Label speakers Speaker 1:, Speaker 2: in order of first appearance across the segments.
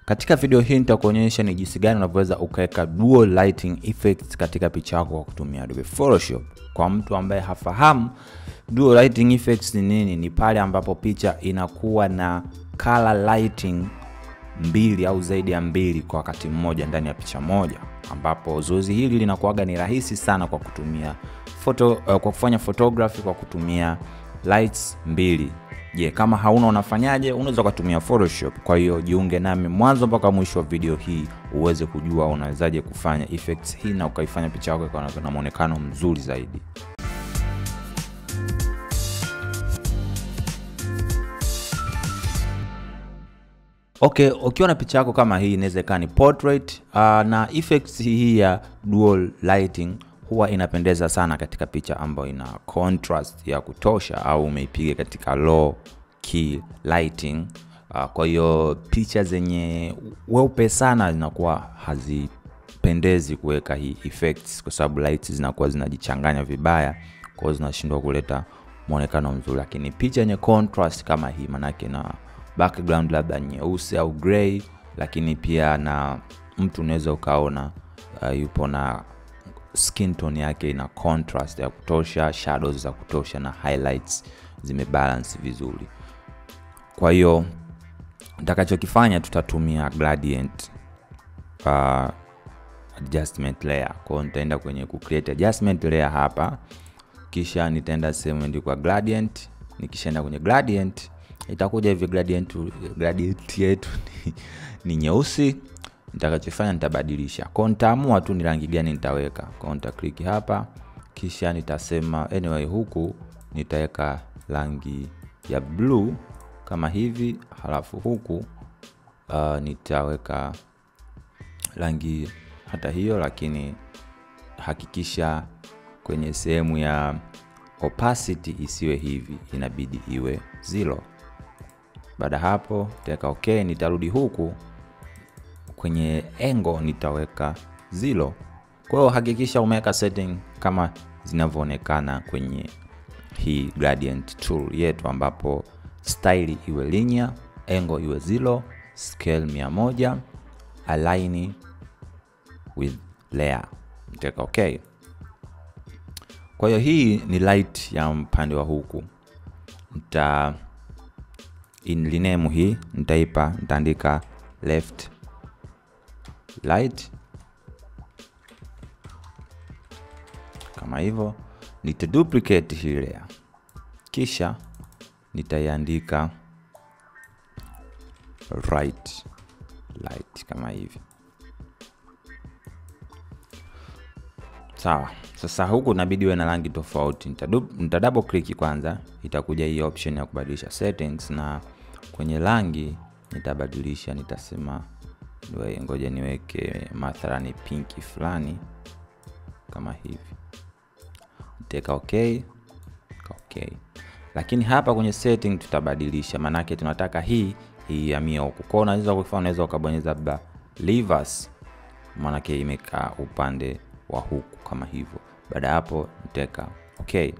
Speaker 1: Katika video hii nitakuonyesha ni jinsi gani unaweza ukaweka dual lighting effects katika picha yako kwa kutumia Adobe Photoshop. Kwa mtu ambaye hafahamu dual lighting effects ni nini, ni pale ambapo picha inakuwa na color lighting mbili au zaidi ya mbili kwa wakati mmoja ndani ya picha moja, ambapo zoezi hili linakuwa ni rahisi sana kwa kutumia kwa kufanya photography kwa kutumia lights mbili. Je, kama hauna unafanyaje? Unaweza kutumia Photoshop. Kwa hiyo jiunge nami mwanzo mpaka mwisho wa video hii uweze kujua unawezaje kufanya effects hii na ukaifanya picha yako ikawa na muonekano mzuri zaidi. Okay, ukiwa na picha yako kama hii inaweza kuwa ni portrait na effects hii ya dual lighting huwa inapendeza sana katika picha ambayo ina contrast ya kutosha au umeipiga katika low key lighting. Kwa hiyo picha zenye weupe sana zinakuwa hazipendezi kuweka hii effects kwa sababu lights zinakuwa zinajichanganya vibaya, kwa hiyo zinashindwa kuleta muonekano mzuri. Lakini picha yenye contrast kama hii, manake na background labda nyeusi au gray, lakini pia na mtu unaweza ukaona yupo na skin tone yake ina contrast ya kutosha, shadows za kutosha na highlights zimebalance vizuri. Kwa hiyo nitakachokifanya tutatumia gradient adjustment layer. Kwa hiyo nitaenda kwenye create adjustment layer hapa, kisha nitaenda sehemu imeandikwa gradient. Nikishaenda kwenye gradient itakuja hivi gradient yetu ni nyeusi. Nitakachofanya nitabadilisha. Kwa nitaamua tu ni rangi gani nitaweka. Kwa nita click hapa, kisha nitasema anyway huku nitaweka rangi ya blue kama hivi, halafu huku nitaweka rangi hata hiyo, lakini hakikisha kwenye sehemu ya opacity isiwe hivi, inabidi iwe 0. Baada hapo nitaweka okay, nitarudi huku kwenye angle nitaweka 0. Kwa hiyo hakikisha umeweka setting kama zinavyoonekana kwenye hii gradient tool yetu, ambapo style iwe linear, angle iwe 0, scale 100, align with layer. Nitaweka okay. Kwa hiyo hii ni light ya upande wa huku. Rename hii, nitaandika left light kama hivyo. Nitaduplicate hii layer, kisha nitaiandika right light kama hivi. Sawa. Sasa huku inabidi uwe na rangi tofauti. Nita double click kwanza, itakuja hii option ya kubadilisha settings, na kwenye rangi nitabadilisha, nitasema ngoja niweke mathalan pinki fulani kama hivi. Nitaweka okay. Lakini hapa kwenye setting tutabadilisha, manake tunataka hii ihamie huku. Kwa unaweza ukabonyeza labda reverse, manake imekaa upande wa huku kama hivyo. Baada hapo nitaweka okay.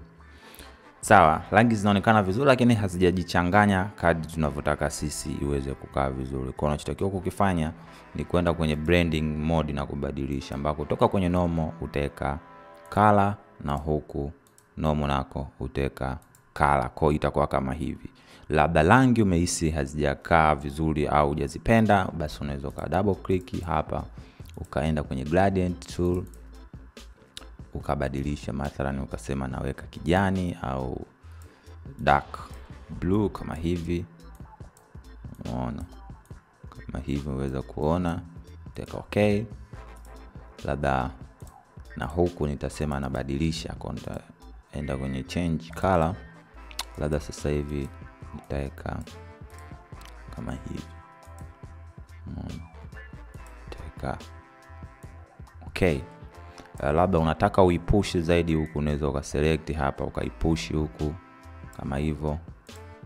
Speaker 1: Sawa, rangi zinaonekana vizuri lakini hazijajichanganya kadri tunavyotaka sisi iweze kukaa vizuri. Kwa unachotakiwa kukifanya ni kwenda kwenye blending mode na kubadilisha, ambako kutoka kwenye normal utaweka color na huku normal nako utaweka color. Kwa itakuwa kama hivi. Labda rangi umehisi hazijakaa vizuri au hujazipenda, basi unaweza ka double click hapa, ukaenda kwenye gradient tool, ukabadilisha, mathalan ukasema naweka kijani au dark blue kama hivi. Unaona kama hivi, unaweza kuona. Teka okay. Labda na huku nitasema nabadilisha, kwa nitaenda kwenye change color, labda sasa hivi nitaweka kama hivi. Teka okay. Labda unataka uipush zaidi huku, unaweza ukaselect hapa ukaipush huku kama hivyo,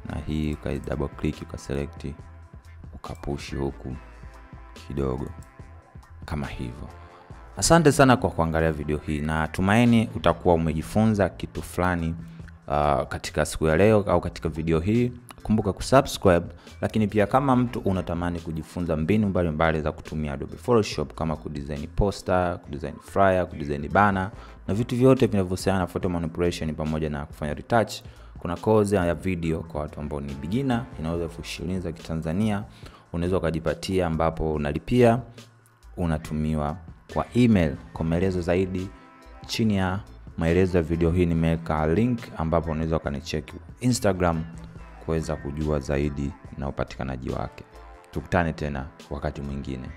Speaker 1: na hii uka double click ukaselect ukapush huku kidogo kama hivyo. Asante sana kwa kuangalia video hii, na tumaini utakuwa umejifunza kitu fulani katika siku ya leo au katika video hii. kumbuka kusubscribe. Lakini pia kama mtu unatamani kujifunza mbinu mbalimbali za kutumia Adobe Photoshop kama kudesign poster, kudesign flyer, kudesign banner na vitu vyote vinavyohusiana na photo manipulation pamoja na kufanya retouch, kuna course ya video kwa watu ambao ni beginner, inaweza $20 za Kitanzania. Unaweza kujipatia ambapo unalipia, unatumiwa kwa email. Kwa maelezo zaidi chini ya maelezo ya video hii nimeweka link ambapo unaweza kanicheck Instagram kuweza kujua zaidi na upatikanaji wake. Tukutane tena wakati mwingine.